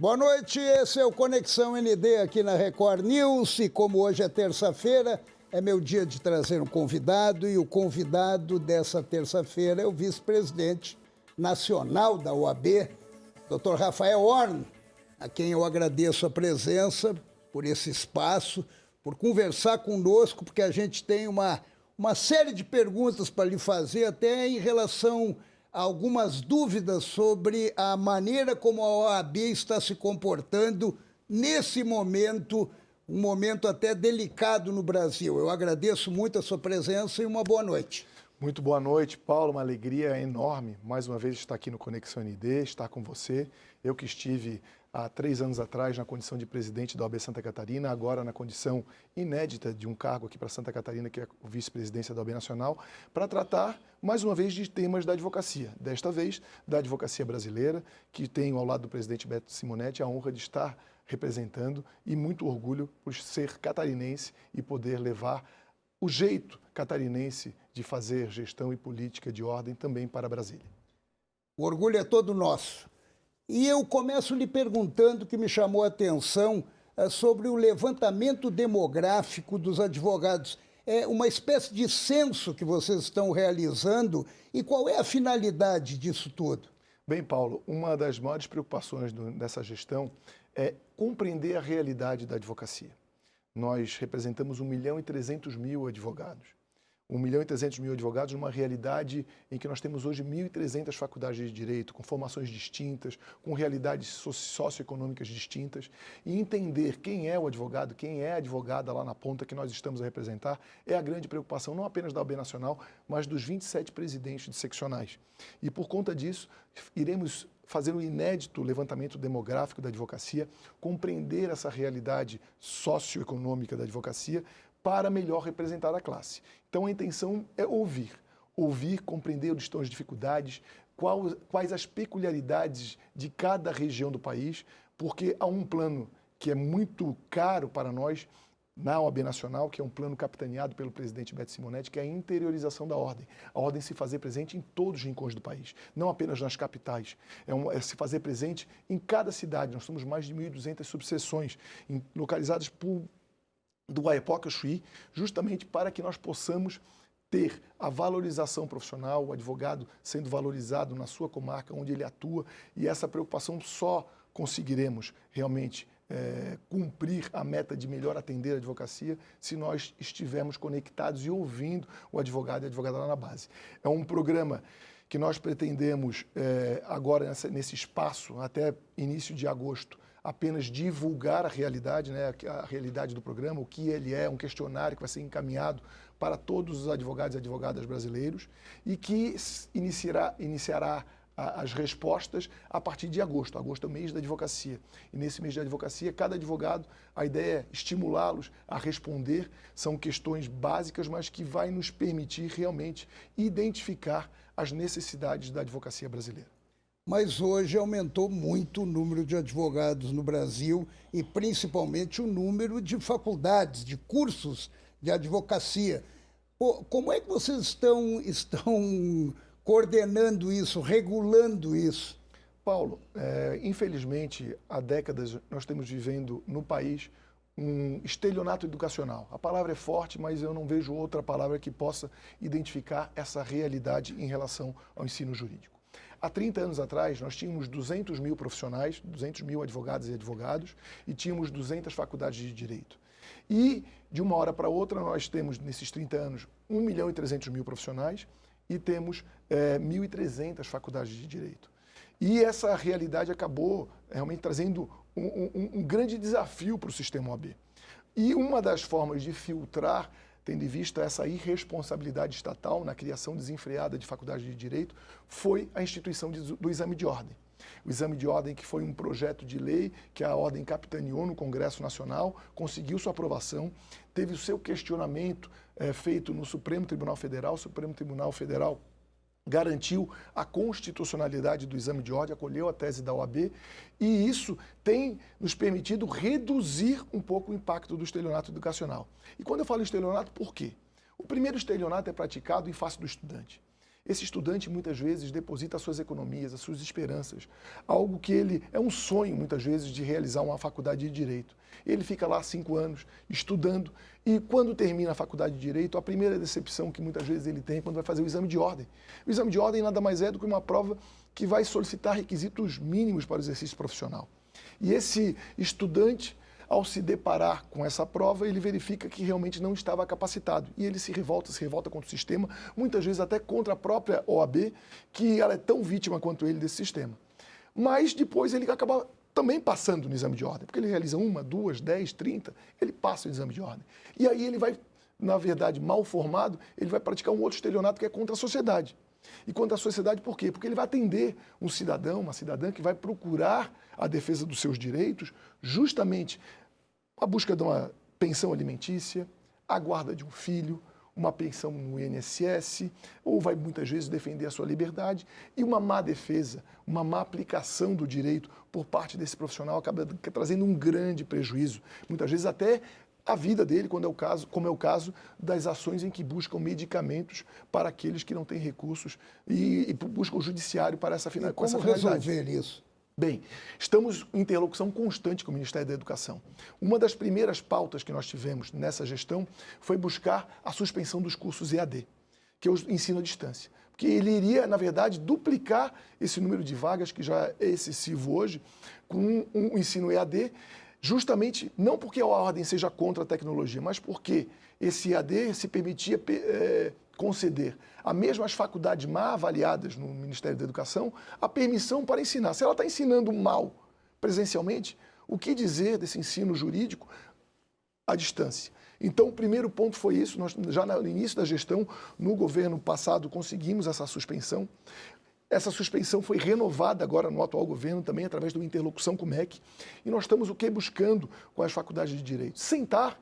Boa noite, esse é o Conexão ND aqui na Record News e como hoje é terça-feira, é meu dia de trazer um convidado e o convidado dessa terça-feira é o vice-presidente nacional da OAB, Dr. Rafael Horn, a quem eu agradeço a presença por esse espaço, por conversar conosco, porque a gente tem uma série de perguntas para lhe fazer, até em relação a algumas dúvidas sobre a maneira como a OAB está se comportando nesse momento, um momento até delicado no Brasil. Eu agradeço muito a sua presença e uma boa noite. Muito boa noite, Paulo. Uma alegria enorme, mais uma vez, estar aqui no Conexão ND, estar com você. Eu que estive há 3 anos atrás na condição de presidente da OAB Santa Catarina, agora na condição inédita de um cargo aqui para Santa Catarina, que é a vice-presidência da OAB Nacional, para tratar, mais uma vez, de temas da advocacia. Desta vez, da advocacia brasileira, que tenho ao lado do presidente Beto Simonetti a honra de estar representando e muito orgulho por ser catarinense e poder levar o jeito catarinense de fazer gestão e política de ordem também para Brasília. O orgulho é todo nosso. E eu começo lhe perguntando, que me chamou a atenção, sobre o levantamento demográfico dos advogados. É uma espécie de censo que vocês estão realizando e qual é a finalidade disso tudo? Bem, Paulo, uma das maiores preocupações dessa gestão é compreender a realidade da advocacia. Nós representamos 1.300.000 advogados. 1.300.000 advogados numa realidade em que nós temos hoje 1.300 faculdades de direito, com formações distintas, com realidades socioeconômicas distintas, e entender quem é o advogado, quem é a advogada lá na ponta que nós estamos a representar, é a grande preocupação, não apenas da OAB Nacional, mas dos 27 presidentes de seccionais. E por conta disso, iremos fazer um inédito levantamento demográfico da advocacia, compreender essa realidade socioeconômica da advocacia para melhor representar a classe. Então a intenção é ouvir, compreender onde estão as dificuldades, quais as peculiaridades de cada região do país, porque há um plano que é muito caro para nós, na OAB Nacional, que é um plano capitaneado pelo presidente Beto Simonetti, que é a interiorização da ordem. A ordem se fazer presente em todos os rincões do país, não apenas nas capitais. É se fazer presente em cada cidade. Nós somos mais de 1.200 subseções, localizadas do Oiapoque ao Chuí, justamente para que nós possamos ter a valorização profissional, o advogado sendo valorizado na sua comarca, onde ele atua, e essa preocupação só conseguiremos realmente cumprir a meta de melhor atender a advocacia se nós estivermos conectados e ouvindo o advogado e a advogada lá na base. É um programa que nós pretendemos agora nesse espaço, até início de agosto, apenas divulgar a realidade, né, a realidade do programa, o que ele é, um questionário que vai ser encaminhado para todos os advogados e advogadas brasileiros e que iniciará as respostas a partir de agosto. Agosto é o mês da advocacia. E nesse mês de advocacia, cada advogado, a ideia é estimulá-los a responder. São questões básicas, mas que vai nos permitir realmente identificar as necessidades da advocacia brasileira. Mas hoje aumentou muito o número de advogados no Brasil e principalmente o número de faculdades, de cursos de advocacia. Pô, como é que vocês estão coordenando isso, regulando isso? Paulo, infelizmente, há décadas nós estamos vivendo no país um estelionato educacional. A palavra é forte, mas eu não vejo outra palavra que possa identificar essa realidade em relação ao ensino jurídico. Há 30 anos atrás, nós tínhamos 200.000 profissionais, 200.000 advogadas e advogados, e tínhamos 200 faculdades de direito. E, de uma hora para outra, nós temos, nesses 30 anos, 1.300.000 profissionais e temos 1.300 faculdades de direito. E essa realidade acabou realmente trazendo um grande desafio para o sistema OAB. E uma das formas de filtrar, tendo em vista essa irresponsabilidade estatal na criação desenfreada de faculdades de direito, foi a instituição do exame de ordem. O exame de ordem, que foi um projeto de lei que a ordem capitaneou no Congresso Nacional, conseguiu sua aprovação, teve o seu questionamento feito no Supremo Tribunal Federal. O Supremo Tribunal Federal garantiu a constitucionalidade do exame de ordem, acolheu a tese da OAB, e isso tem nos permitido reduzir um pouco o impacto do estelionato educacional. E quando eu falo estelionato, por quê? O primeiro estelionato é praticado em face do estudante. Esse estudante, muitas vezes, deposita as suas economias, as suas esperanças, algo que ele é um sonho, muitas vezes, de realizar uma faculdade de Direito. Ele fica lá 5 anos estudando e, quando termina a faculdade de Direito, a primeira decepção que muitas vezes ele tem é quando vai fazer o exame de ordem. O exame de ordem nada mais é do que uma prova que vai solicitar requisitos mínimos para o exercício profissional. E esse estudante, ao se deparar com essa prova, ele verifica que realmente não estava capacitado. E ele se revolta contra o sistema, muitas vezes até contra a própria OAB, que ela é tão vítima quanto ele desse sistema. Mas depois ele acaba também passando no exame de ordem, porque ele realiza 1, 2, 10, 30, ele passa o exame de ordem. E aí ele vai, na verdade, mal formado, ele vai praticar um outro estelionato que é contra a sociedade. E contra a sociedade por quê? Porque ele vai atender um cidadão, uma cidadã que vai procurar a defesa dos seus direitos, justamente a busca de uma pensão alimentícia, a guarda de um filho, uma pensão no INSS, ou vai muitas vezes defender a sua liberdade, e uma má defesa, uma má aplicação do direito por parte desse profissional acaba trazendo um grande prejuízo, muitas vezes até a vida dele, como é o caso das ações em que buscam medicamentos para aqueles que não têm recursos e buscam o judiciário para essa finalidade. Como resolver isso? Bem, estamos em interlocução constante com o Ministério da Educação. Uma das primeiras pautas que nós tivemos nessa gestão foi buscar a suspensão dos cursos EAD, que é o ensino à distância. Porque ele iria, na verdade, duplicar esse número de vagas, que já é excessivo hoje, com um ensino EAD, justamente não porque a ordem seja contra a tecnologia, mas porque esse EAD se permitia conceder a mesmas faculdades mal avaliadas no Ministério da Educação a permissão para ensinar. Se ela está ensinando mal presencialmente, o que dizer desse ensino jurídico à distância? Então, o primeiro ponto foi isso. Nós, já no início da gestão, no governo passado, conseguimos essa suspensão. Essa suspensão foi renovada agora no atual governo, também através de uma interlocução com o MEC. E nós estamos o que buscando com as faculdades de Direito? Sentar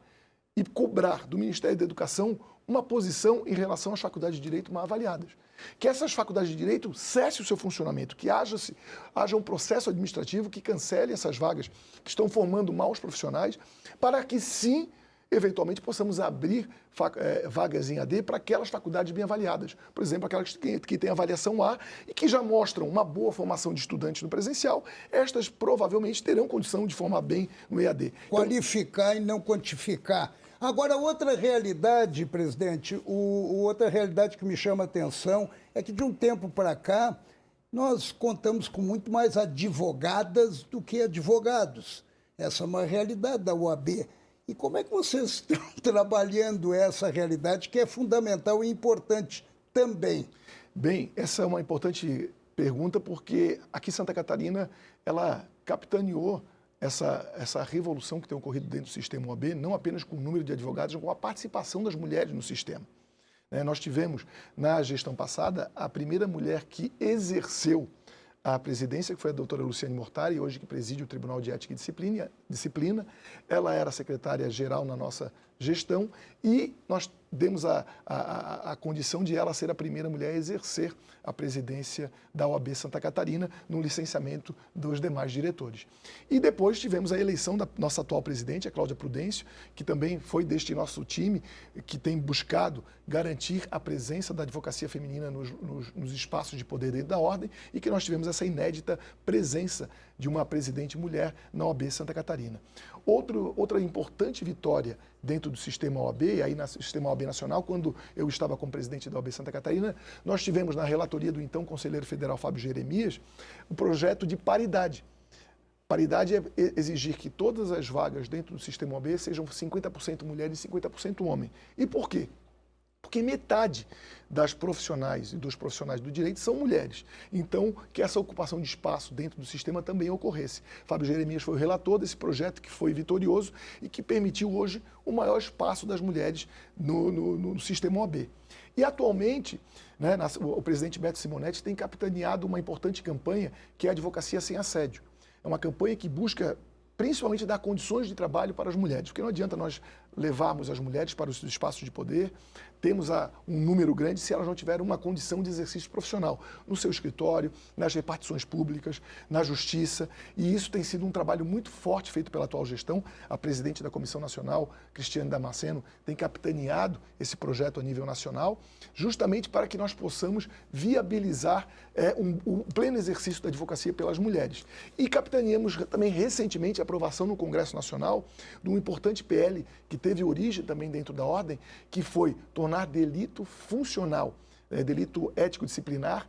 e cobrar do Ministério da Educação uma posição em relação às faculdades de Direito mal avaliadas. Que essas faculdades de Direito cessem o seu funcionamento, que haja um processo administrativo que cancele essas vagas que estão formando maus profissionais, para que sim, eventualmente, possamos abrir vagas em AD para aquelas faculdades bem avaliadas. Por exemplo, aquelas que têm avaliação A e que já mostram uma boa formação de estudantes no presencial, estas provavelmente terão condição de formar bem no EAD. Qualificar e não quantificar. Agora, outra realidade, presidente, outra realidade que me chama a atenção é que, de um tempo para cá, nós contamos com muito mais advogadas do que advogados. Essa é uma realidade da OAB. E como é que vocês estão trabalhando essa realidade, que é fundamental e importante também? Bem, essa é uma importante pergunta, porque aqui Santa Catarina, ela capitaneou essa revolução que tem ocorrido dentro do sistema OAB, não apenas com o número de advogados, mas com a participação das mulheres no sistema. Nós tivemos, na gestão passada, a primeira mulher que exerceu a presidência, que foi a doutora Luciane Mortari, hoje que preside o Tribunal de Ética e Disciplina. Ela era secretária-geral na nossa gestão e nós demos a condição de ela ser a primeira mulher a exercer a presidência da OAB Santa Catarina no licenciamento dos demais diretores. E depois tivemos a eleição da nossa atual presidente, a Cláudia Prudêncio, que também foi deste nosso time, que tem buscado garantir a presença da advocacia feminina nos espaços de poder dentro da ordem, e que nós tivemos essa inédita presença de uma presidente mulher na OAB Santa Catarina. Outra importante vitória dentro do sistema OAB, aí no sistema OAB Nacional, quando eu estava como presidente da OAB Santa Catarina, nós tivemos na relatoria do então conselheiro federal Fábio Jeremias o projeto de paridade. Paridade é exigir que todas as vagas dentro do sistema OAB sejam 50% mulher e 50% homem. E por quê? Porque metade das profissionais e dos profissionais do direito são mulheres. Então, que essa ocupação de espaço dentro do sistema também ocorresse. Fábio Jeremias foi o relator desse projeto, que foi vitorioso e que permitiu hoje o maior espaço das mulheres no sistema OAB. E, atualmente, o presidente Beto Simonetti tem capitaneado uma importante campanha, que é a Advocacia Sem Assédio. É uma campanha que busca principalmente dar condições de trabalho para as mulheres, porque não adianta nós levarmos as mulheres para os espaços de poder, temos um número grande se elas não tiverem uma condição de exercício profissional no seu escritório, nas repartições públicas, na justiça, e isso tem sido um trabalho muito forte feito pela atual gestão. A presidente da Comissão Nacional, Cristiane Damasceno, tem capitaneado esse projeto a nível nacional, justamente para que nós possamos viabilizar o pleno exercício da advocacia pelas mulheres. E capitaneamos também recentemente a aprovação no Congresso Nacional de um importante PL que teve origem também dentro da ordem, que foi tornar delito funcional, delito ético-disciplinar,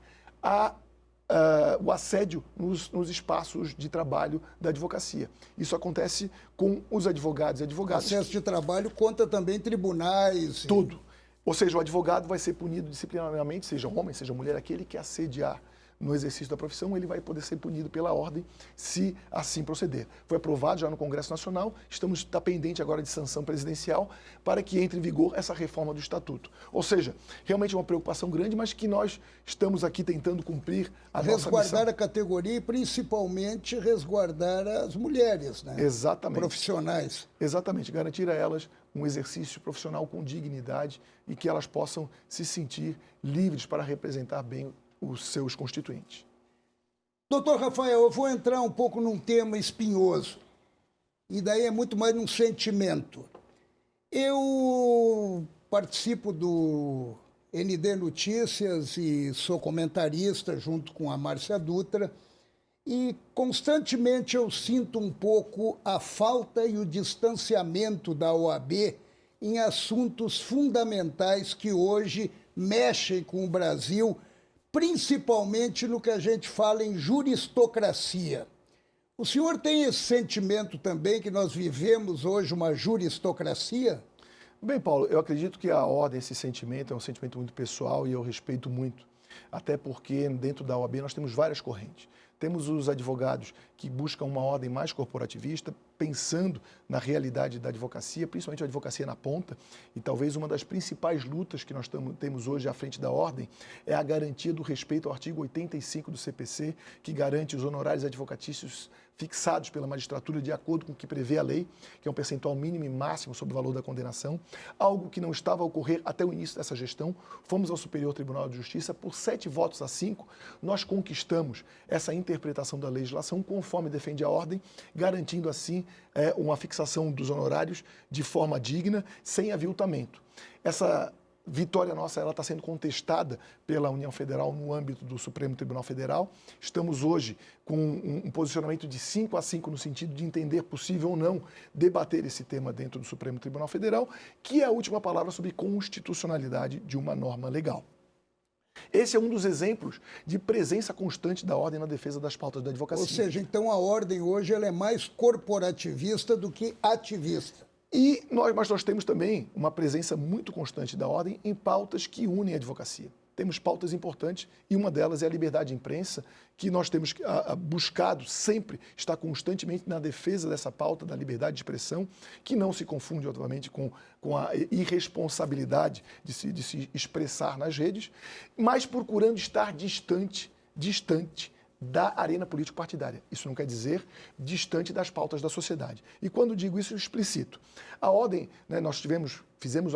o assédio nos espaços de trabalho da advocacia. Isso acontece com os advogados e advogadas. Acesso de trabalho conta também tribunais. Tudo. Ou seja, o advogado vai ser punido disciplinarmente, seja homem, seja mulher, aquele que assediar no exercício da profissão, ele vai poder ser punido pela ordem, se assim proceder. Foi aprovado já no Congresso Nacional, está pendente agora de sanção presidencial para que entre em vigor essa reforma do Estatuto. Ou seja, realmente é uma preocupação grande, mas que nós estamos aqui tentando cumprir a nossa missão. Resguardar a categoria e principalmente resguardar as mulheres, né? Exatamente. Profissionais. Exatamente, garantir a elas um exercício profissional com dignidade e que elas possam se sentir livres para representar bem os seus constituintes. Doutor Rafael, eu vou entrar um pouco num tema espinhoso, e daí é muito mais um sentimento. Eu participo do ND Notícias e sou comentarista junto com a Márcia Dutra, e constantemente eu sinto um pouco a falta e o distanciamento da OAB em assuntos fundamentais que hoje mexem com o Brasil, principalmente no que a gente fala em juristocracia. O senhor tem esse sentimento também que nós vivemos hoje uma juristocracia? Bem, Paulo, eu acredito que a ordem, esse sentimento, é um sentimento muito pessoal e eu respeito muito. Até porque dentro da OAB nós temos várias correntes. Temos os advogados que buscam uma ordem mais corporativista, pensando na realidade da advocacia, principalmente a advocacia na ponta, e talvez uma das principais lutas que nós temos hoje à frente da ordem é a garantia do respeito ao artigo 85 do CPC, que garante os honorários advocatícios fixados pela magistratura de acordo com o que prevê a lei, que é um percentual mínimo e máximo sobre o valor da condenação, algo que não estava a ocorrer até o início dessa gestão. Fomos ao Superior Tribunal de Justiça, por 7 votos a 5, nós conquistamos essa interpretação da legislação conforme defende a ordem, garantindo assim uma fixação dos honorários de forma digna, sem aviltamento. Essa vitória nossa está sendo contestada pela União Federal no âmbito do Supremo Tribunal Federal. Estamos hoje com um posicionamento de 5 a 5 no sentido de entender possível ou não debater esse tema dentro do Supremo Tribunal Federal, que é a última palavra sobre constitucionalidade de uma norma legal. Esse é um dos exemplos de presença constante da ordem na defesa das pautas da advocacia. Ou seja, então a ordem hoje ela é mais corporativista do que ativista. Mas nós temos também uma presença muito constante da ordem em pautas que unem a advocacia. Temos pautas importantes e uma delas é a liberdade de imprensa, que nós temos buscado sempre estar constantemente na defesa dessa pauta da liberdade de expressão, que não se confunde, obviamente, com a irresponsabilidade de se expressar nas redes, mas procurando estar distante da arena político-partidária. Isso não quer dizer distante das pautas da sociedade. E quando digo isso, eu explicito. A ordem, né, fizemos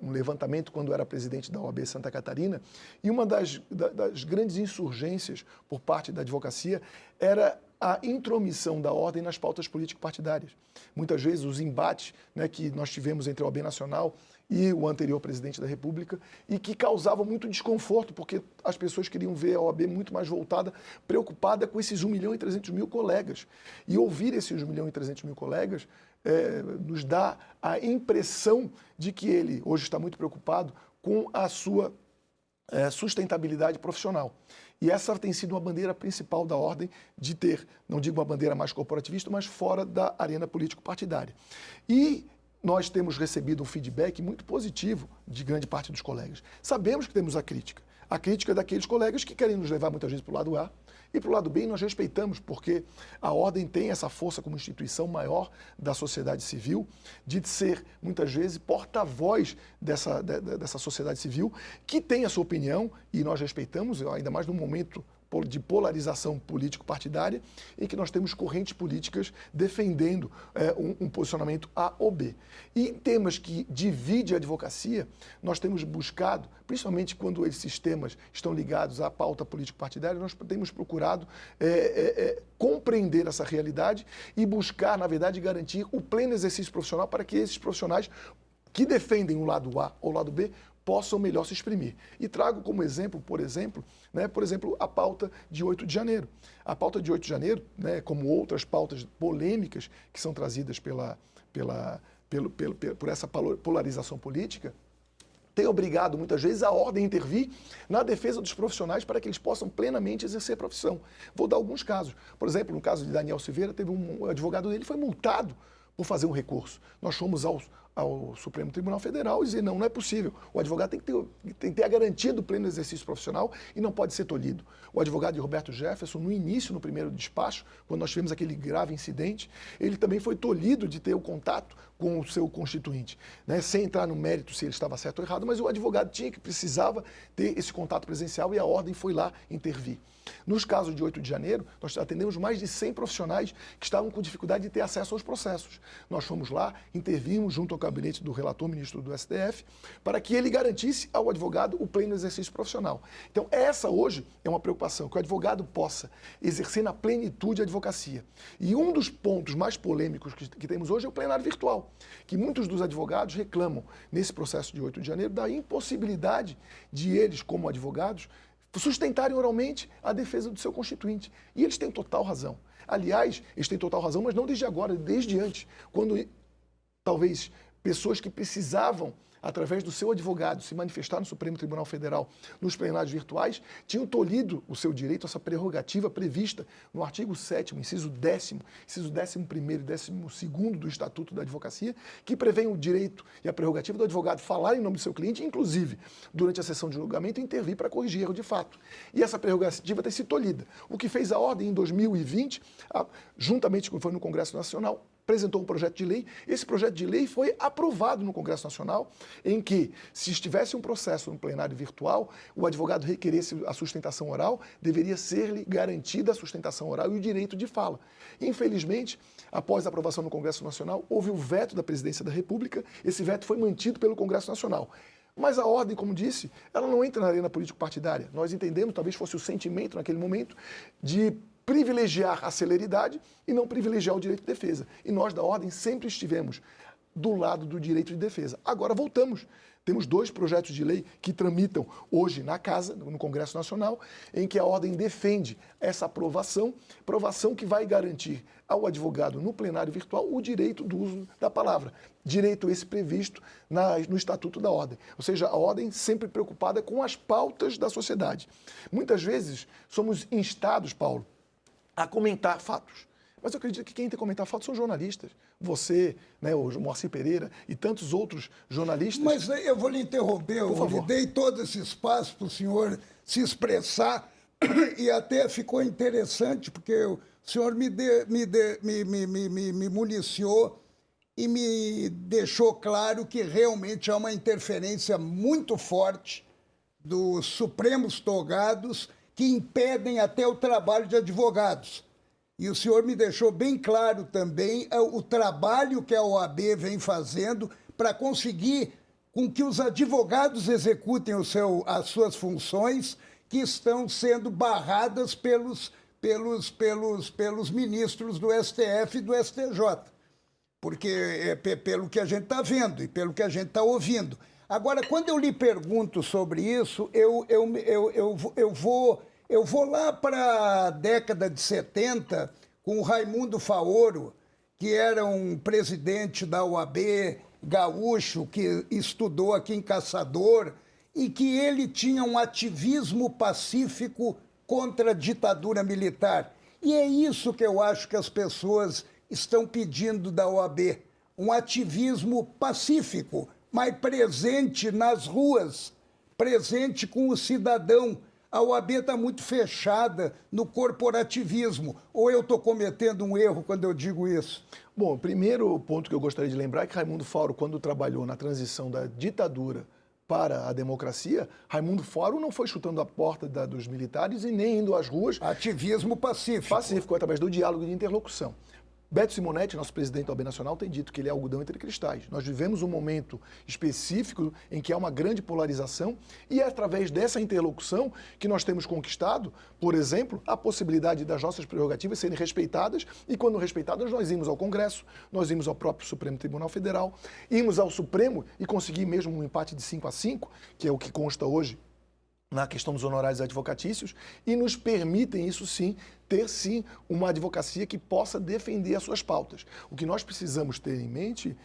um levantamento quando eu era presidente da OAB Santa Catarina, e uma das grandes insurgências por parte da advocacia era a intromissão da ordem nas pautas político-partidárias. Muitas vezes os embates, né, que nós tivemos entre a OAB Nacional e o anterior presidente da República, e que causavam muito desconforto, porque as pessoas queriam ver a OAB muito mais voltada, preocupada com esses 1.300.000 colegas. E ouvir esses 1.300.000 colegas nos dá a impressão de que ele hoje está muito preocupado com a sua sustentabilidade profissional. E essa tem sido uma bandeira principal da ordem de ter, não digo uma bandeira mais corporativista, mas fora da arena político-partidária. E nós temos recebido um feedback muito positivo de grande parte dos colegas. Sabemos que temos a crítica. A crítica é daqueles colegas que querem nos levar muitas vezes para o lado A e para o lado B, nós respeitamos, porque a ordem tem essa força como instituição maior da sociedade civil, de ser, muitas vezes, porta-voz dessa sociedade civil, que tem a sua opinião, e nós respeitamos, ainda mais num momento de polarização político-partidária, em que nós temos correntes políticas defendendo um posicionamento A ou B. E em temas que dividem a advocacia, nós temos buscado, principalmente quando esses temas estão ligados à pauta político-partidária, nós temos procurado compreender essa realidade e buscar, na verdade, garantir o pleno exercício profissional para que esses profissionais que defendem o lado A ou o lado B possam melhor se exprimir. E trago como exemplo, por exemplo, a pauta de 8 de janeiro. A pauta de 8 de janeiro, como outras pautas polêmicas que são trazidas por essa polarização política, tem obrigado, muitas vezes, a ordem a intervir na defesa dos profissionais para que eles possam plenamente exercer a profissão. Vou dar alguns casos. Por exemplo, no caso de Daniel Silveira, teve um advogado dele foi multado por fazer um recurso. Nós fomos ao Supremo Tribunal Federal e dizer, não é possível. O advogado tem que ter a garantia do pleno exercício profissional e não pode ser tolhido. O advogado de Roberto Jefferson, no início, no primeiro despacho, quando nós tivemos aquele grave incidente, ele também foi tolhido de ter o contato com o seu constituinte, sem entrar no mérito se ele estava certo ou errado, mas o advogado precisava ter esse contato presencial e a ordem foi lá intervir. Nos casos de 8 de janeiro, nós atendemos mais de 100 profissionais que estavam com dificuldade de ter acesso aos processos. Nós fomos lá, intervimos junto ao gabinete do relator ministro do STF, para que ele garantisse ao advogado o pleno exercício profissional. Então, essa hoje é uma preocupação, que o advogado possa exercer na plenitude a advocacia. E um dos pontos mais polêmicos que temos hoje é o plenário virtual, que muitos dos advogados reclamam, nesse processo de 8 de janeiro, da impossibilidade de eles, como advogados, sustentarem oralmente a defesa do seu constituinte. E eles têm total razão. Aliás, eles têm total razão, mas não desde agora, desde antes, quando talvez pessoas que precisavam, através do seu advogado, se manifestar no Supremo Tribunal Federal nos plenários virtuais, tinham tolhido o seu direito, essa prerrogativa prevista no artigo 7º, inciso 10º, inciso 11º e 12º do Estatuto da Advocacia, que prevêem o direito e a prerrogativa do advogado falar em nome do seu cliente, inclusive, durante a sessão de julgamento, intervir para corrigir erro de fato. E essa prerrogativa tem sido tolhida. O que fez a ordem em 2020, juntamente com foi no Congresso Nacional, apresentou um projeto de lei. Esse projeto de lei foi aprovado no Congresso Nacional, em que, se estivesse um processo no plenário virtual, o advogado requeresse a sustentação oral, deveria ser-lhe garantida a sustentação oral e o direito de fala. Infelizmente, após a aprovação no Congresso Nacional, houve o veto da Presidência da República, esse veto foi mantido pelo Congresso Nacional. Mas a ordem, como disse, ela não entra na arena político-partidária. Nós entendemos, talvez fosse o sentimento naquele momento, de privilegiar a celeridade e não privilegiar o direito de defesa. E nós, da ordem, sempre estivemos do lado do direito de defesa. Agora voltamos. Temos 2 projetos de lei que tramitam hoje na Casa, no Congresso Nacional, em que a ordem defende essa aprovação que vai garantir ao advogado no plenário virtual o direito do uso da palavra. Direito esse previsto no Estatuto da Ordem. Ou seja, a ordem sempre preocupada com as pautas da sociedade. Muitas vezes somos instados, Paulo, a comentar fatos. Mas eu acredito que quem tem que comentar fatos são jornalistas. Você, o Moacir Pereira e tantos outros jornalistas. Mas eu vou lhe interromper, eu lhe dei todo esse espaço para o senhor se expressar e até ficou interessante, porque o senhor me municiou e me deixou claro que realmente há uma interferência muito forte dos Supremos togados que impedem até o trabalho de advogados. E o senhor me deixou bem claro também o trabalho que a OAB vem fazendo para conseguir com que os advogados executem as suas funções que estão sendo barradas pelos ministros do STF e do STJ. Porque pelo que a gente está vendo e pelo que a gente está ouvindo. Agora, quando eu lhe pergunto sobre isso, eu vou lá para a década de 70, com o Raimundo Faoro, que era um presidente da OAB gaúcho, que estudou aqui em Caçador, e que ele tinha um ativismo pacífico contra a ditadura militar. E é isso que eu acho que as pessoas estão pedindo da OAB, um ativismo pacífico, mas presente nas ruas, presente com o cidadão. A OAB está muito fechada no corporativismo. Ou eu estou cometendo um erro quando eu digo isso? Bom, o primeiro ponto que eu gostaria de lembrar é que Raimundo Faoro, quando trabalhou na transição da ditadura para a democracia, Raimundo Fávaro não foi chutando a porta dos militares e nem indo às ruas. Ativismo pacífico. Pacífico, através do diálogo e de interlocução. Beto Simonetti, nosso presidente da OAB Nacional, tem dito que ele é algodão entre cristais. Nós vivemos um momento específico em que há uma grande polarização e é através dessa interlocução que nós temos conquistado, por exemplo, a possibilidade das nossas prerrogativas serem respeitadas e, quando respeitadas, nós imos ao Congresso, nós imos ao próprio Supremo Tribunal Federal, imos ao Supremo e conseguir mesmo um empate de 5-5, que é o que consta hoje na questão dos honorários advocatícios, e nos permitem, isso sim, ter sim uma advocacia que possa defender as suas pautas. O que nós precisamos ter em mente,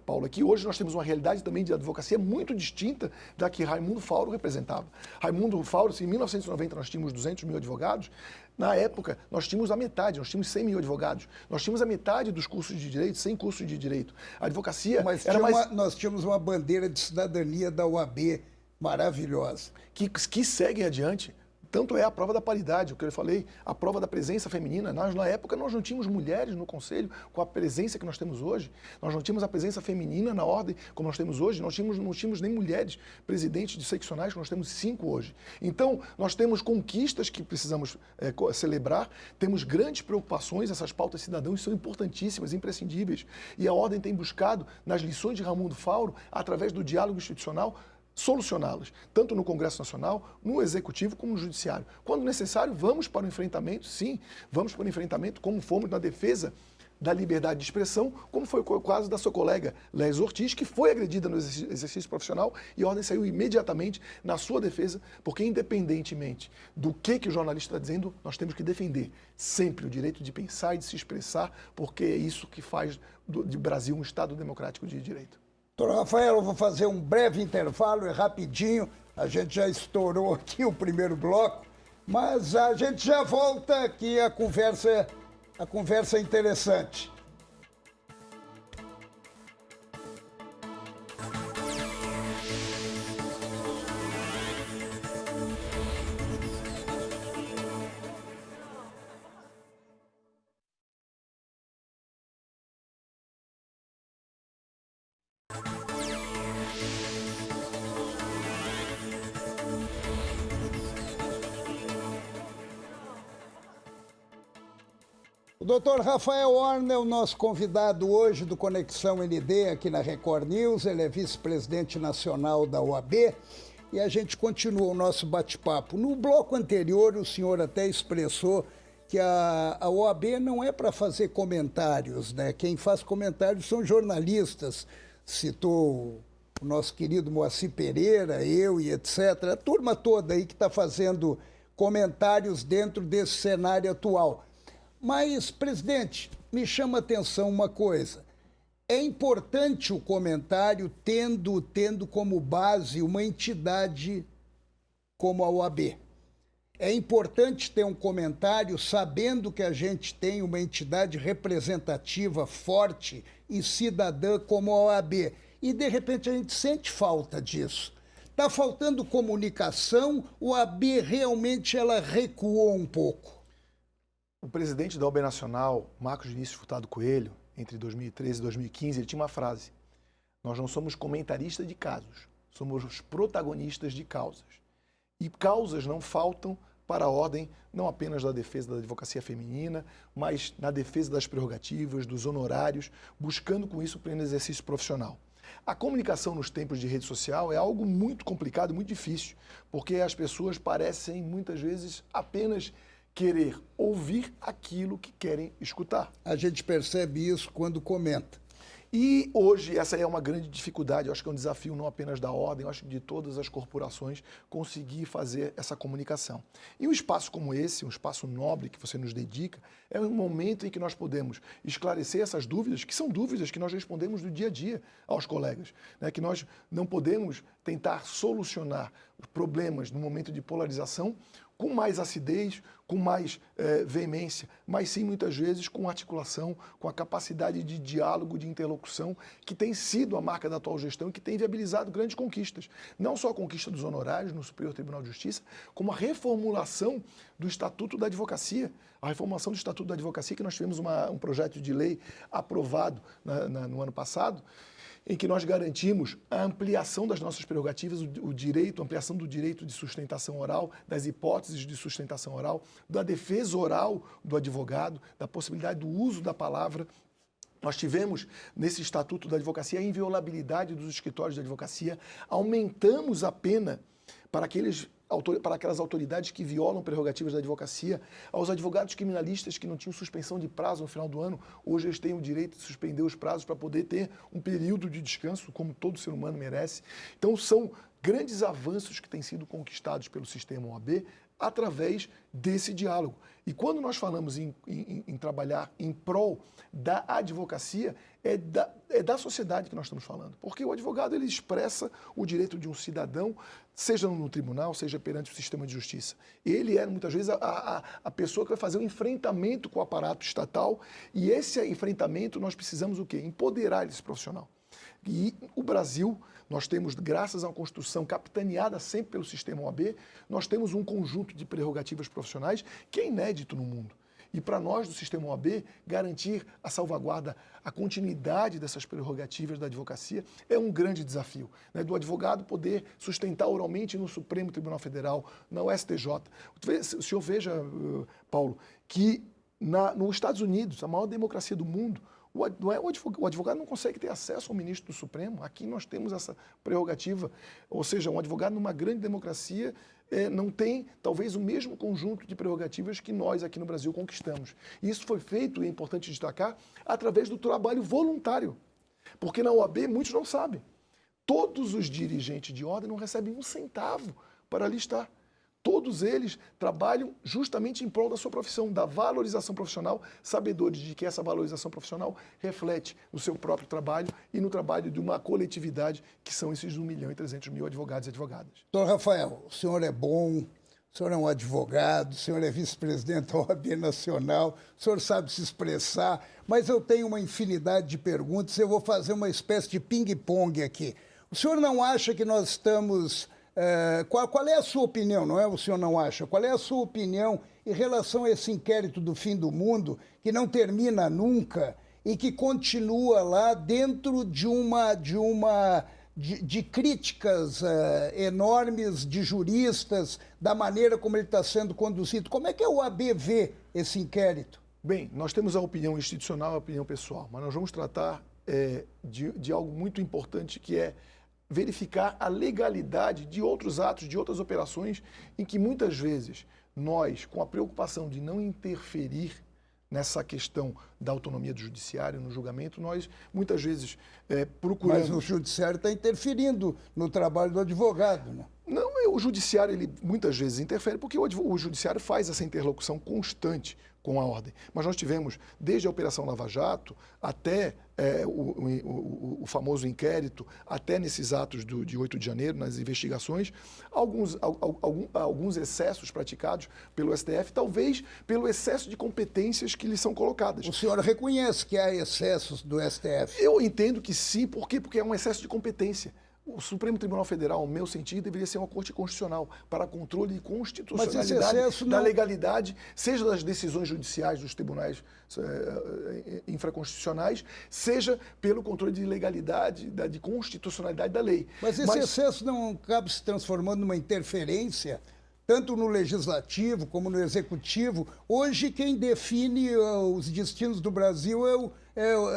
Paulo, é que hoje nós temos uma realidade também de advocacia muito distinta da que Raimundo Fávaro representava. Raimundo Fávaro, se em 1990 nós tínhamos 200 mil advogados, na época nós tínhamos a metade, nós tínhamos 100 mil advogados, nós tínhamos a metade dos cursos de direito, 100 cursos de direito. A advocacia era nós tínhamos uma bandeira de cidadania da OAB maravilhosa. Que seguem adiante. Tanto é a prova da paridade, o que eu falei, a prova da presença feminina. Nós, na época, nós não tínhamos mulheres no Conselho com a presença que nós temos hoje. Nós não tínhamos a presença feminina na ordem como nós temos hoje. Nós não tínhamos nem mulheres presidentes de seccionais, que nós temos 5 hoje. Então, nós temos conquistas que precisamos celebrar, temos grandes preocupações, essas pautas cidadãs são importantíssimas, imprescindíveis. E a ordem tem buscado, nas lições de Raimundo Fávaro, através do diálogo institucional, solucioná-las, tanto no Congresso Nacional, no Executivo, como no Judiciário. Quando necessário, vamos para o enfrentamento, sim, vamos para o enfrentamento, como fomos na defesa da liberdade de expressão, como foi o caso da sua colega Léis Ortiz, que foi agredida no exercício profissional e a ordem saiu imediatamente na sua defesa, porque independentemente do que o jornalista está dizendo, nós temos que defender sempre o direito de pensar e de se expressar, porque é isso que faz do Brasil um Estado democrático de direito. Doutor Rafael, eu vou fazer um breve intervalo, é rapidinho, a gente já estourou aqui o primeiro bloco, mas a gente já volta aqui, a conversa é interessante. O doutor Rafael Horner é o nosso convidado hoje do Conexão ND aqui na Record News. Ele é vice-presidente nacional da OAB e a gente continua o nosso bate-papo. No bloco anterior, o senhor até expressou que a OAB não é para fazer comentários, né? Quem faz comentários são jornalistas. Citou o nosso querido Moacir Pereira, eu e etc. A turma toda aí que está fazendo comentários dentro desse cenário atual. Mas, presidente, me chama a atenção uma coisa. É importante o comentário tendo como base uma entidade como a OAB. É importante ter um comentário sabendo que a gente tem uma entidade representativa, forte e cidadã como a OAB. E, de repente, a gente sente falta disso. Está faltando comunicação, ou a OAB realmente ela recuou um pouco? O presidente da OAB Nacional, Marcos Vinícius Furtado Coelho, entre 2013 e 2015, ele tinha uma frase: nós não somos comentaristas de casos, somos os protagonistas de causas. E causas não faltam para a ordem, não apenas da defesa da advocacia feminina, mas na defesa das prerrogativas, dos honorários, buscando com isso o pleno exercício profissional. A comunicação nos tempos de rede social é algo muito complicado, muito difícil, porque as pessoas parecem muitas vezes apenas querer ouvir aquilo que querem escutar. A gente percebe isso quando comenta. E hoje essa é uma grande dificuldade, eu acho que é um desafio não apenas da ordem, eu acho que de todas as corporações conseguir fazer essa comunicação. E um espaço como esse, um espaço nobre que você nos dedica, é um momento em que nós podemos esclarecer essas dúvidas, que são dúvidas que nós respondemos do dia a dia aos colegas, né? Que nós não podemos tentar solucionar problemas no momento de polarização com mais acidez, com mais veemência, mas sim, muitas vezes, com articulação, com a capacidade de diálogo, de interlocução, que tem sido a marca da atual gestão e que tem viabilizado grandes conquistas. Não só a conquista dos honorários no Superior Tribunal de Justiça, como a reformulação do Estatuto da Advocacia. A reformulação do Estatuto da Advocacia, que nós tivemos um projeto de lei aprovado no ano passado, em que nós garantimos a ampliação das nossas prerrogativas, o direito, a ampliação do direito de sustentação oral, das hipóteses de sustentação oral, da defesa oral do advogado, da possibilidade do uso da palavra. Nós tivemos, nesse Estatuto da Advocacia, a inviolabilidade dos escritórios de advocacia, aumentamos a pena para aquelas autoridades que violam prerrogativas da advocacia, aos advogados criminalistas que não tinham suspensão de prazo no final do ano, hoje eles têm o direito de suspender os prazos para poder ter um período de descanso, como todo ser humano merece. Então, são grandes avanços que têm sido conquistados pelo sistema OAB através desse diálogo. E quando nós falamos em trabalhar em prol da advocacia, é da sociedade que nós estamos falando. Porque o advogado, ele expressa o direito de um cidadão, seja no tribunal, seja perante o sistema de justiça. Ele é, muitas vezes, a pessoa que vai fazer um enfrentamento com o aparato estatal, e esse enfrentamento nós precisamos o quê? Empoderar esse profissional. E o Brasil, nós temos, graças a uma Constituição capitaneada sempre pelo sistema OAB, nós temos um conjunto de prerrogativas profissionais que é inédito no mundo. E para nós, do sistema OAB, garantir a salvaguarda, a continuidade dessas prerrogativas da advocacia é um grande desafio, né? Do advogado poder sustentar oralmente no Supremo Tribunal Federal, na STJ. O senhor veja, Paulo, que nos Estados Unidos, a maior democracia do mundo, o advogado não consegue ter acesso ao ministro do Supremo. Aqui nós temos essa prerrogativa. Ou seja, um advogado numa grande democracia não tem, talvez, o mesmo conjunto de prerrogativas que nós aqui no Brasil conquistamos. E isso foi feito, e é importante destacar, através do trabalho voluntário. Porque na OAB, muitos não sabem, todos os dirigentes de ordem não recebem um centavo para alistar. Todos eles trabalham justamente em prol da sua profissão, da valorização profissional, sabedores de que essa valorização profissional reflete no seu próprio trabalho e no trabalho de uma coletividade, que são esses 1.300.000 advogados e advogadas. Doutor Rafael, o senhor é bom, o senhor é um advogado, o senhor é vice-presidente da OAB Nacional, o senhor sabe se expressar, mas eu tenho uma infinidade de perguntas, eu vou fazer uma espécie de ping-pong aqui. O senhor não acha que nós estamos... Qual é a sua opinião, não é? O senhor não acha? Qual é a sua opinião em relação a esse inquérito do fim do mundo, que não termina nunca e que continua lá dentro de críticas enormes de juristas, da maneira como ele está sendo conduzido? Como é que a OAB vê esse inquérito? Bem, nós temos a opinião institucional e a opinião pessoal, mas nós vamos tratar de algo muito importante, que é verificar a legalidade de outros atos, de outras operações, em que muitas vezes nós, com a preocupação de não interferir nessa questão da autonomia do judiciário, no julgamento, nós muitas vezes procuramos... Mas o judiciário está interferindo no trabalho do advogado, né? Não, o judiciário, ele muitas vezes interfere, porque o judiciário faz essa interlocução constante com a ordem. Mas nós tivemos, desde a Operação Lava Jato, até o famoso inquérito, até nesses atos de 8 de janeiro, nas investigações, alguns excessos praticados pelo STF, talvez pelo excesso de competências que lhes são colocadas. O senhor reconhece que há excessos do STF? Eu entendo que sim. Por quê? Porque é um excesso de competência. O Supremo Tribunal Federal, no meu sentido, deveria ser uma corte constitucional para controle e constitucionalidade da legalidade, seja das decisões judiciais dos tribunais infraconstitucionais, seja pelo controle de legalidade, de constitucionalidade da lei. Mas esse excesso não acaba se transformando numa interferência, tanto no legislativo como no executivo? Hoje, quem define os destinos do Brasil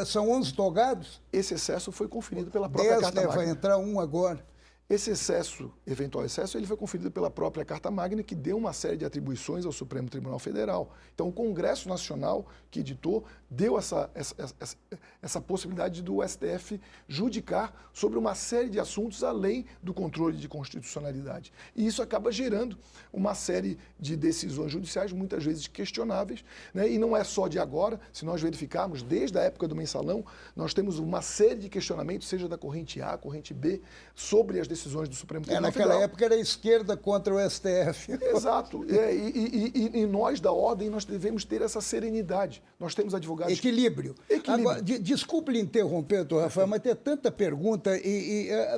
são 11 togados? Esse excesso foi conferido pela própria Carta Magna. Vai entrar um agora. Esse excesso, eventual excesso, ele foi conferido pela própria Carta Magna, que deu uma série de atribuições ao Supremo Tribunal Federal. Então, o Congresso Nacional, que editou, deu essa possibilidade do STF judicar sobre uma série de assuntos além do controle de constitucionalidade. E isso acaba gerando uma série de decisões judiciais, muitas vezes questionáveis, né? E não é só de agora. Se nós verificarmos, desde a época do mensalão, nós temos uma série de questionamentos, seja da corrente A, corrente B, sobre as decisões do Supremo Tribunal Federal. Naquela época era a esquerda contra o STF. Exato. E nós, da ordem, nós devemos ter essa serenidade. Nós temos advogados... Equilíbrio. Agora, desculpe lhe interromper, doutor Rafael, mas tem tanta pergunta.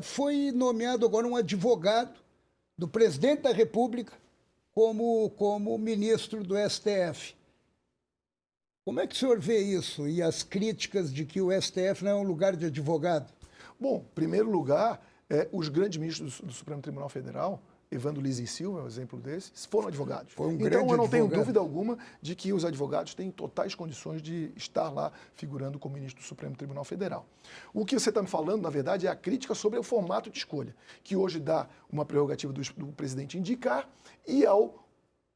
Foi nomeado agora um advogado do presidente da República como ministro do STF. Como é que o senhor vê isso e as críticas de que o STF não é um lugar de advogado? Bom, em primeiro lugar, os grandes ministros do Supremo Tribunal Federal, Evandro Lins e Silva é um exemplo desses, foram advogados. Então, eu não tenho dúvida alguma de que os advogados têm totais condições de estar lá figurando como ministro do Supremo Tribunal Federal. O que você está me falando, na verdade, é a crítica sobre o formato de escolha, que hoje dá uma prerrogativa do presidente indicar e ao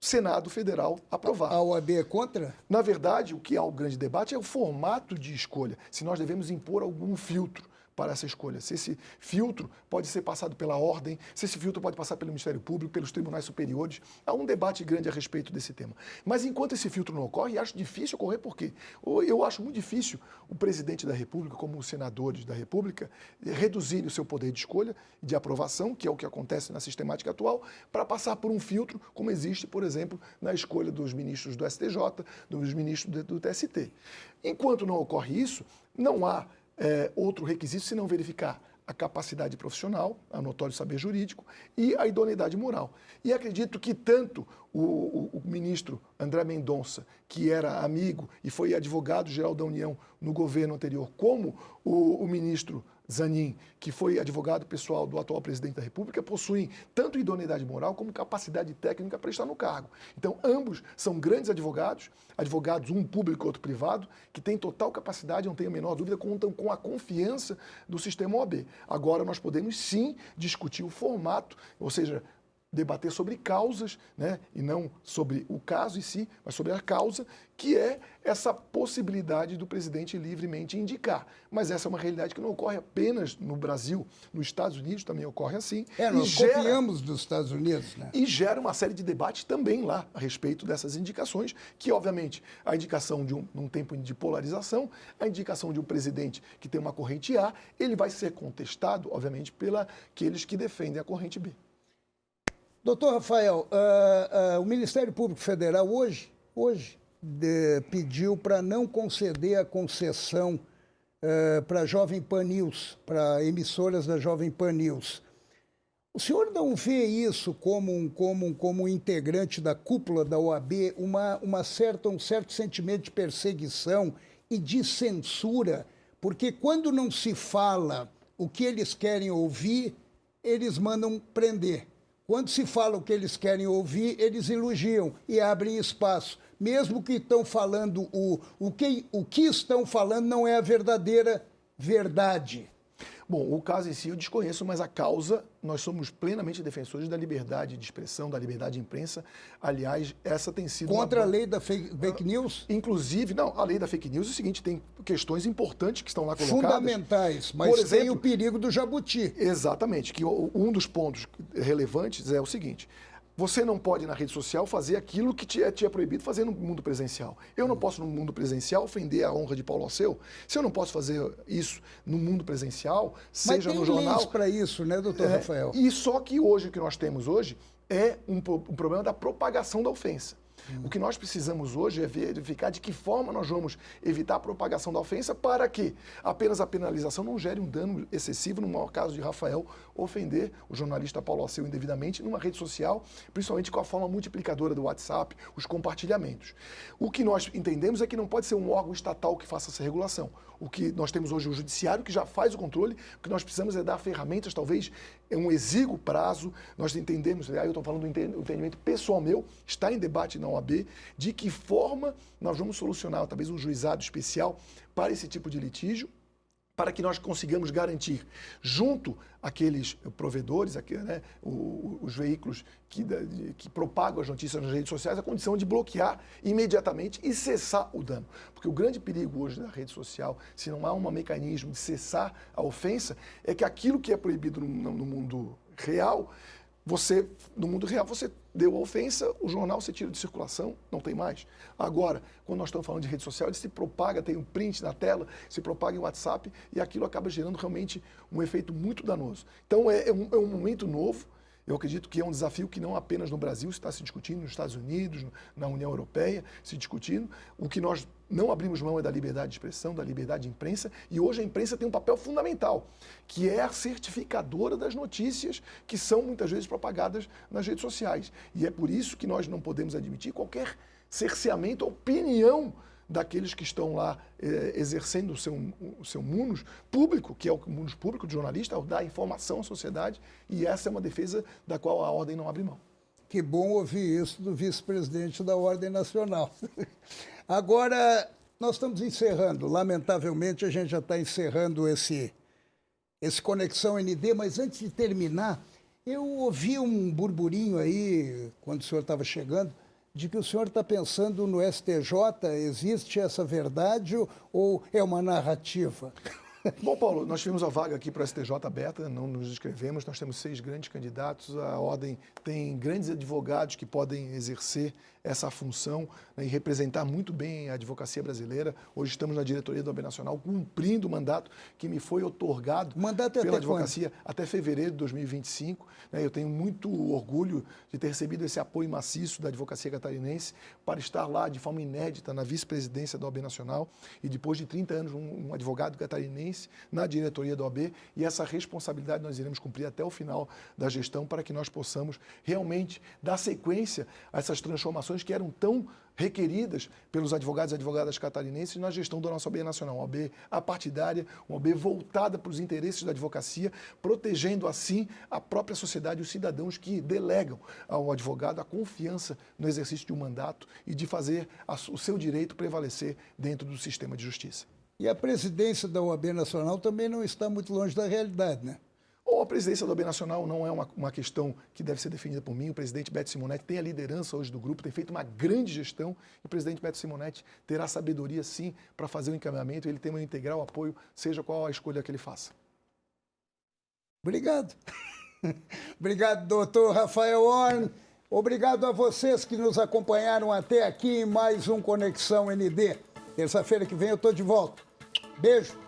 Senado Federal aprovar. A OAB é contra? Na verdade, o que há o grande debate é o formato de escolha, se nós devemos impor algum filtro para essa escolha. Se esse filtro pode ser passado pela ordem, se esse filtro pode passar pelo Ministério Público, pelos tribunais superiores. Há um debate grande a respeito desse tema. Mas enquanto esse filtro não ocorre, acho difícil ocorrer, por quê? Eu acho muito difícil o presidente da República, como os senadores da República, reduzirem o seu poder de escolha, de aprovação, que é o que acontece na sistemática atual, para passar por um filtro, como existe, por exemplo, na escolha dos ministros do STJ, dos ministros do TST. Enquanto não ocorre isso, não há outro requisito se não verificar a capacidade profissional, a notório saber jurídico e a idoneidade moral. E acredito que tanto o ministro André Mendonça, que era amigo e foi advogado-geral da União no governo anterior, como o ministro Zanin, que foi advogado pessoal do atual presidente da República, possuem tanto idoneidade moral como capacidade técnica para estar no cargo. Então, ambos são grandes advogados, um público e outro privado, que têm total capacidade, não tenho a menor dúvida, contam com a confiança do sistema OAB. Agora, nós podemos sim discutir o formato, ou seja, debater sobre causas, né, e não sobre o caso em si, mas sobre a causa, que é essa possibilidade do presidente livremente indicar. Mas essa é uma realidade que não ocorre apenas no Brasil, nos Estados Unidos também ocorre assim. Nós copiamos dos Estados Unidos, né? E gera uma série de debates também lá a respeito dessas indicações, que obviamente a indicação de num tempo de polarização, a indicação de um presidente que tem uma corrente A, ele vai ser contestado, obviamente, pelos que defendem a corrente B. Doutor Rafael, o Ministério Público Federal hoje pediu para não conceder a concessão para a Jovem Pan News, para emissoras da Jovem Pan News. O senhor não vê isso como um integrante da cúpula da OAB, um certo sentimento de perseguição e de censura? Porque quando não se fala o que eles querem ouvir, eles mandam prender. Quando se fala o que eles querem ouvir, eles elogiam e abrem espaço. Mesmo que estão falando, o que estão falando não é a verdadeira verdade. Bom, o caso em si eu desconheço, mas a causa, nós somos plenamente defensores da liberdade de expressão, da liberdade de imprensa. Aliás, essa tem sido... Contra a lei da fake news? Inclusive, não, a lei da fake news é o seguinte, tem questões importantes que estão lá colocadas. Fundamentais, mas por exemplo, tem o perigo do jabuti. Exatamente, que um dos pontos relevantes é o seguinte... Você não pode, na rede social, fazer aquilo que te é proibido fazer no mundo presencial. Eu não posso, no mundo presencial, ofender a honra de Paulo Alceu. Se eu não posso fazer isso no mundo presencial, seja no jornal... Mas tem leis para isso, né, doutor Rafael? E só que hoje, o que nós temos hoje, é um problema da propagação da ofensa. O que nós precisamos hoje é verificar de que forma nós vamos evitar a propagação da ofensa para que apenas a penalização não gere um dano excessivo, no maior caso de Rafael, ofender o jornalista Paulo Alceu indevidamente numa rede social, principalmente com a forma multiplicadora do WhatsApp, os compartilhamentos. O que nós entendemos é que não pode ser um órgão estatal que faça essa regulação. O que nós temos hoje é o judiciário, que já faz o controle, o que nós precisamos é dar ferramentas, talvez, em um exíguo prazo, nós entendemos, aí eu estou falando do entendimento pessoal meu, está em debate na OAB, de que forma nós vamos solucionar, talvez, um juizado especial para esse tipo de litígio, para que nós consigamos garantir, junto àqueles provedores, né, os veículos que propagam as notícias nas redes sociais, a condição de bloquear imediatamente e cessar o dano. Porque o grande perigo hoje da rede social, se não há um mecanismo de cessar a ofensa, é que aquilo que é proibido no mundo real, no mundo real, você deu a ofensa, o jornal você tira de circulação, não tem mais. Agora, quando nós estamos falando de rede social, ele se propaga, tem um print na tela, se propaga em WhatsApp e aquilo acaba gerando realmente um efeito muito danoso. Então, é um momento novo. Eu acredito que é um desafio que não apenas no Brasil está se discutindo, nos Estados Unidos, na União Europeia, se discutindo. O que nós não abrimos mão é da liberdade de expressão, da liberdade de imprensa, e hoje a imprensa tem um papel fundamental, que é a certificadora das notícias que são muitas vezes propagadas nas redes sociais. E é por isso que nós não podemos admitir qualquer cerceamento à opinião daqueles que estão lá exercendo o seu munus público, que é o munus público do jornalista, ao dar informação à sociedade, e essa é uma defesa da qual a Ordem não abre mão. Que bom ouvir isso do vice-presidente da Ordem Nacional. Agora, nós estamos encerrando, lamentavelmente a gente já está encerrando esse Conexão ND, mas antes de terminar, eu ouvi um burburinho aí, quando o senhor estava chegando, de que o senhor está pensando no STJ. Existe essa verdade ou é uma narrativa? Bom, Paulo, nós tivemos a vaga aqui para o STJ aberta, não nos inscrevemos, nós temos 6 grandes candidatos, a Ordem tem grandes advogados que podem exercer essa função, né, e representar muito bem a advocacia brasileira. Hoje estamos na diretoria da OAB Nacional cumprindo o mandato que me foi otorgado pela advocacia até fevereiro de 2025. Né, eu tenho muito orgulho de ter recebido esse apoio maciço da advocacia catarinense para estar lá de forma inédita na vice-presidência da OAB Nacional e depois de 30 anos um advogado catarinense na diretoria da OAB, e essa responsabilidade nós iremos cumprir até o final da gestão para que nós possamos realmente dar sequência a essas transformações que eram tão requeridas pelos advogados e advogadas catarinenses na gestão da nossa OAB Nacional, uma OAB apartidária, uma OAB voltada para os interesses da advocacia, protegendo assim a própria sociedade e os cidadãos que delegam ao advogado a confiança no exercício de um mandato e de fazer o seu direito prevalecer dentro do sistema de justiça. E a presidência da OAB Nacional também não está muito longe da realidade, né? Ou a presidência da OAB Nacional não é uma questão que deve ser definida por mim. O presidente Beto Simonetti tem a liderança hoje do grupo, tem feito uma grande gestão, e o presidente Beto Simonetti terá sabedoria, sim, para fazer o encaminhamento. Ele tem meu integral apoio, seja qual a escolha que ele faça. Obrigado. Obrigado, doutor Rafael Horn. Obrigado a vocês que nos acompanharam até aqui em mais um Conexão ND. Terça-feira que vem eu estou de volta. Beijo.